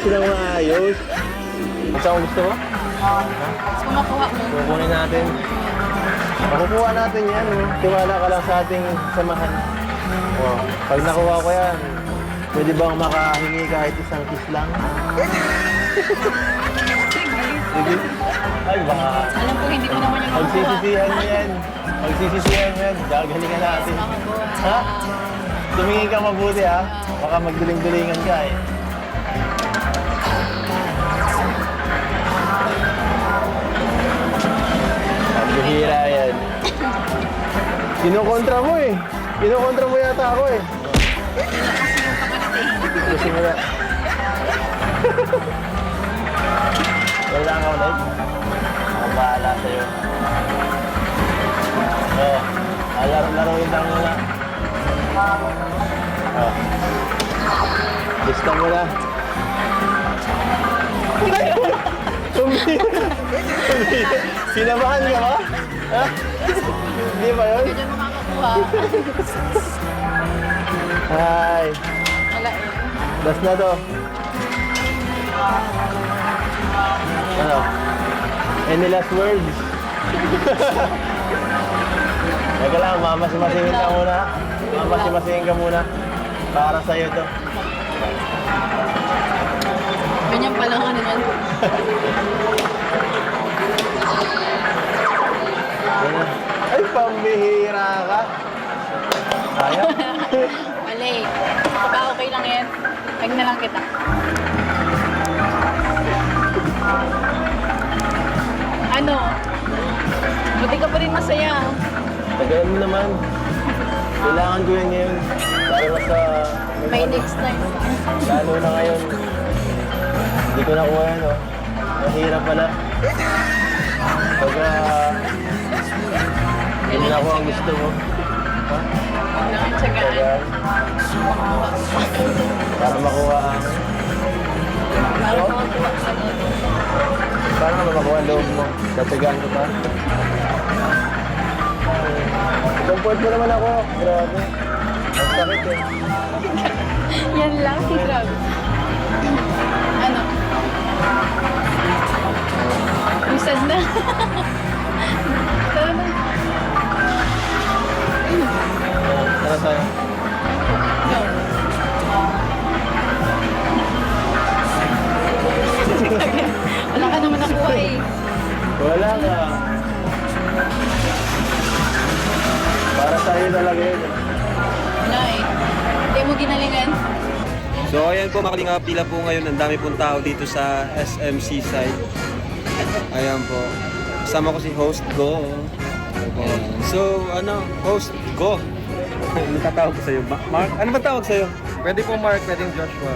kasi ng maayos. Ang saan gusto mo? Mas kung makuha mo. Kukunin natin. Makukuha natin yan. Tiwala ka lang sa ating samahan. Oh, pag nakuha ko yan, pwede bang makahingi kahit isang kiss lang? Sige. Ay, baka... Alam ko hindi mo naman yung makukuha. Pagsisisihan mo yan. Pagsisisihan mo yan. Gagalingan natin. Ha? Tumingin ka mabuti ha. Baka magduling-dulingan ka eh. Ang bihira yan. Kinukontra mo eh. Kinukontra mo yata ako eh. Kasi mo na. Wala ka ulit. Ako bahala sa'yo. Oo. Laro-laruin lang muna. Oh. Gusto mo na. Sinabahan ka ba? Ha? Hindi ba yun? Hindi mo makakuha. Hi. Wala eh. Last na to. Ano? Any last words? Teka lang, mamasimasihin ka muna. Mamasimasihin ka muna. Para sa'yo to. Ganyan pala nga naman. Yan na. Ay, pambihira ka. Kaya? Mali. Baka okay lang yan. Tag na lang kita. Ano? Buti ka pa rin masaya. Tagalan mo naman. Kailangan ko yan ngayon. Lalo sa... May next time. Lalo na ngayon. Hindi ko nakuha yan, oh. Mahirap pala. Pagka... Hindi na ako ang gusto mo. Ha? Kailangan tsagaan. Tagaan. Para makuha ang... Para makakuha sa mo. Para nga makuha ang loob mo. Tatagaan ko pa. Support mo naman ako. Grabe. Ang sakit eh. Yan lang. Grabe. Ano? Usad na. Tara na. Tara tayo. Go. Wala ka naman nakuha eh. Wala ka. Para sa'yo talaga yun. Wala eh. Hindi mo ginalingan. So ayan po mga kalingap, pila po ngayon, ang dami pong tao dito sa SMC side. Ayan po. Kasama ko si Host Go. Ayan. So ano, Host Go. Ano tatawag ko sa'yo? Mark? Ano ba tawag sa'yo? Pwede po Mark, pwedeng Joshua.